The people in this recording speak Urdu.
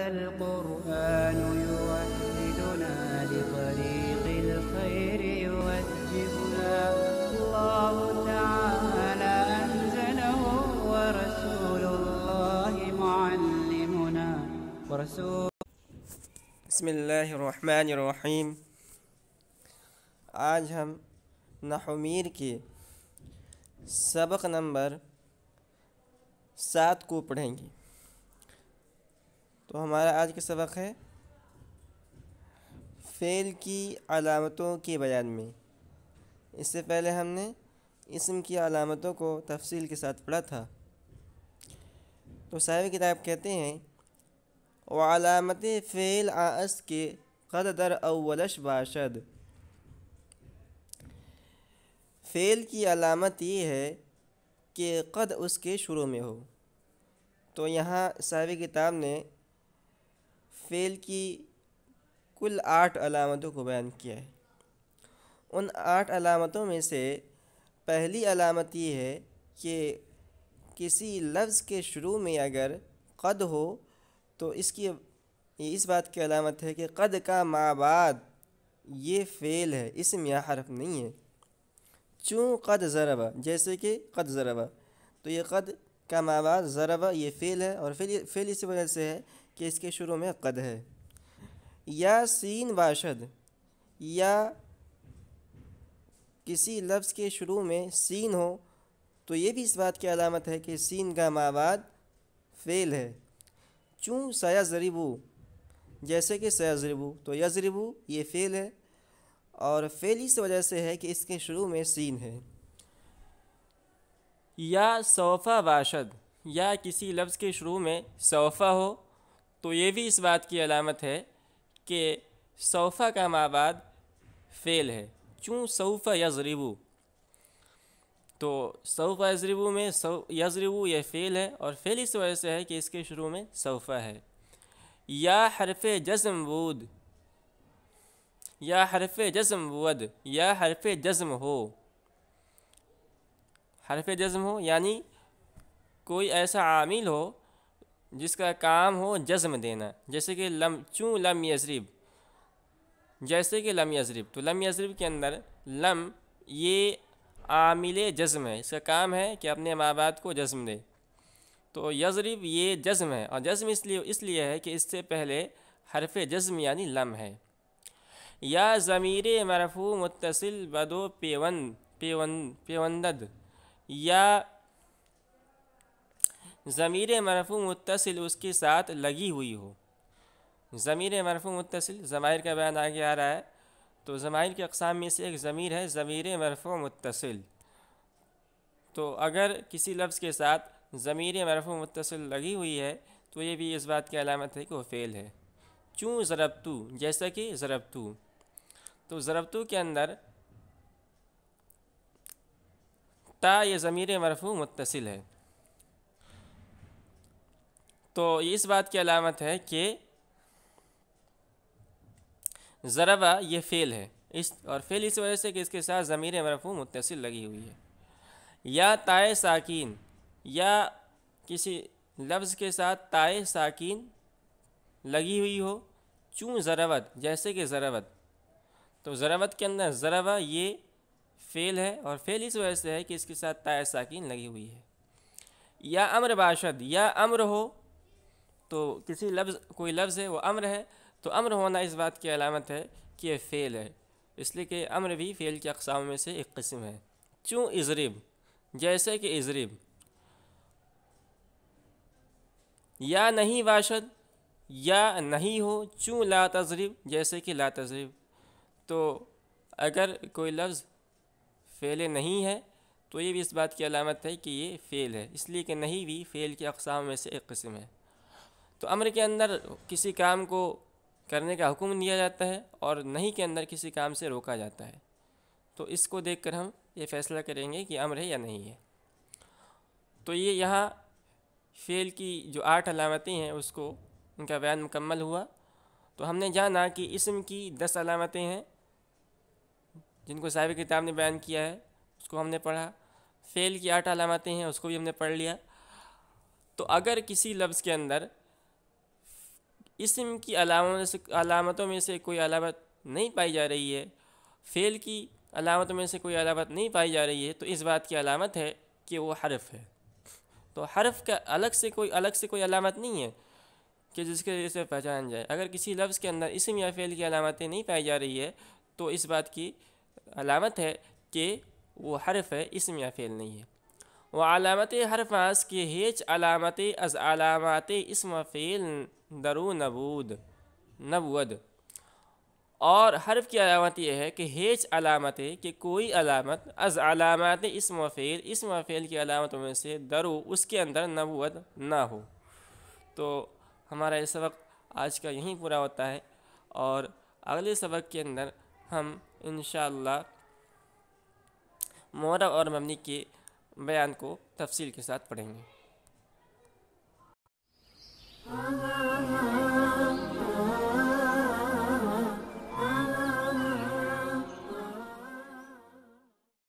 القرآن يوحدنا لطريق الخير يوجهنا الله تعالى أنزله ورسول الله معلمنا بسم اللہ الرحمن الرحیم۔ آج ہم نحو میر کے سبق نمبر 7 کو پڑھیں گے۔ تو ہمارا آج کا سبق ہے فعل کی علامتوں کے بیان میں۔ اس سے پہلے ہم نے اسم کی علامتوں کو تفصیل کے ساتھ پڑھا تھا۔ تو صاحب کتاب کہتے ہیں وعلامت فعل آس کے قد در اولش باشد۔ فعل کی علامت یہ ہے کہ قد اس کے شروع میں ہو۔ تو یہاں صاحب کتاب نے فعل کی کل 8 علامتوں کو بیان کیا ہے۔ ان 8 علامتوں میں سے پہلی علامت یہ ہے کہ کسی لفظ کے شروع میں اگر قد ہو تو اس بات کی علامت ہے کہ قد کا ما بعد یہ فعل ہے، اسم یا حرف نہیں ہے۔ چون قد ضرب، جیسے کہ قد ضرب، تو یہ قد کا ما بعد ضرب یہ فعل ہے، اور فعل اس وجہ سے ہے کہ اس کے شروع میں قد ہے۔ یا سین باشد، یا کسی لفظ کے شروع میں سین ہو تو یہ بھی اس بات کی علامت ہے کہ سین کا ما بعد فعل ہے۔ چون سیضربو، جیسے کہ سیضربو، تو یضربو یہ فعل ہے، اور فعل اس وجہ سے ہے کہ اس کے شروع میں سین ہے۔ یا سوفا باشد، یا کسی لفظ کے شروع میں سوفا ہو تو یہ بھی اس بات کی علامت ہے کہ سوفا کا ما بعد فعل ہے۔ چون سوف یضربو، تو سوف یضربو میں یضربو یہ فعل ہے، اور فعل اس وجہ سے ہے کہ اس کے شروع میں سوفا ہے۔ یا حرف جزم بود، یا حرف جزم بود، یا حرف جزم ہو۔ حرف جزم ہو یعنی کوئی ایسا عامل ہو جس کا کام ہو جزم دینا، جیسے کہ چون لم یضرب، جیسے کہ لم یضرب، تو لم یضرب کے اندر لم یہ عامل جزم ہے، اس کا کام ہے کہ اپنے ما بعد کو جزم دے۔ تو یضرب یہ جزم ہے، اور جزم اس لیے ہے کہ اس سے پہلے حرف جزم یعنی لم ہے۔ یا ضمیر مرفوع متصل بدو پیوندد، یا ضمیر مرفوع متصل اس کے ساتھ لگی ہوئی ہو۔ ضمیر مرفوع متصل، ضمائر کا بیان آگے آ رہا ہے، تو ضمائر کی اقسام میں سے ایک ضمیر ہے ضمیر مرفوع متصل۔ تو اگر کسی لفظ کے ساتھ ضمیر مرفوع متصل لگی ہوئی ہے تو یہ بھی اس بات کی علامت ہے کہ وہ فعل ہے۔ چون ضربتو، جیسا کہ ضربتو، تو ضربتو کے اندر تا یہ ضمیر مرفوع متصل ہے، تو یہ اس بات کی علامت ہے کہ ضربہ یہ فعل ہے، اور فعل اس وجہ سے کہ اس کے ساتھ ضمیر مرفوع متصل لگی ہوئی ہے۔ یا تائے ساکین، یا کسی لفظ کے ساتھ تائے ساکین لگی ہوئی ہو۔ چون ضربت، جیسے کہ ضربت، تو ضربت کے اندر ضربہ یہ فعل ہے، اور فعل اس وجہ سے ہے کہ اس کے ساتھ تائے ساکین لگی ہوئی ہے۔ یا امر باشد، یا امر ہو، تو کوئی لفظ ہے وہ امر ہے، تو امر ہونا اس بات کی علامت ہے کہ یہ فعل ہے، اس لیے کہ امر بھی فعل کی اقسام میں سے ایک قسم ہے۔ چون اضرب، جیسے کہ اضرب۔ یا نہیں باشد، یا نہیں ہو، چون لا تضرب، جیسے کہ لا تضرب، تو اگر کوئی لفظ فعل نہیں ہے تو یہ بھی اس بات کی علامت ہے کہ یہ فعل ہے، اس لیے کہ نہیں بھی فعل کی اقسام میں سے ایک قسم ہے۔ تو امر کے اندر کسی کام کو کرنے کا حکم دیا جاتا ہے، اور نہیں کے اندر کسی کام سے روکا جاتا ہے، تو اس کو دیکھ کر ہم یہ فیصلہ کریں گے کہ امر ہے یا نہیں ہے۔ تو یہ یہاں فعل کی جو 8 علامتیں ہیں ان کا بیان مکمل ہوا۔ تو ہم نے جانا کہ اسم کی 10 علامتیں ہیں جن کو صاحب کتاب نے بیان کیا ہے، اس کو ہم نے پڑھا۔ فعل کی 8 علامتیں ہیں، اس کو بھی ہم نے پڑھ لیا۔ تو اگر کسی لفظ کے اندر اسم کی علامتوں میں سے کوئی علامت نہیں پائی جا رہی ہے، فعل کی علامتوں میں سے کوئی علامت نہیں پائی جا رہی ہے، تو اس بات کی علامت ہے کہ وہ حرف ہے۔ تو حرف کا الگ سے کوئی علامت نہیں ہے کہ جس کے ذریعے سے پہچان جائے۔ اگر کسی لفظ کے اندر اسم یا فعل کی علامتیں نہیں پائی جا رہی ہے تو اس بات کی علامت ہے کہ وہ حرف ہے، اسم یا فعل نہیں ہے۔ و علامت حرف اس کے ہیچ علامت از علامات اسم و فعل درو نبود، اور حرف کی علامت یہ ہے کہ ہیچ علامت ہے کہ کوئی علامت از علامات اسم و فعل کی علامتوں میں سے درو اس کے اندر نبود نہ ہو۔ تو ہمارا یہ سبق آج کا یہیں پورا ہوتا ہے، اور اگلے سبق کے اندر ہم انشاءاللہ معرب اور مبنی کے بیان کو تفصیل کے ساتھ پڑھیں گے۔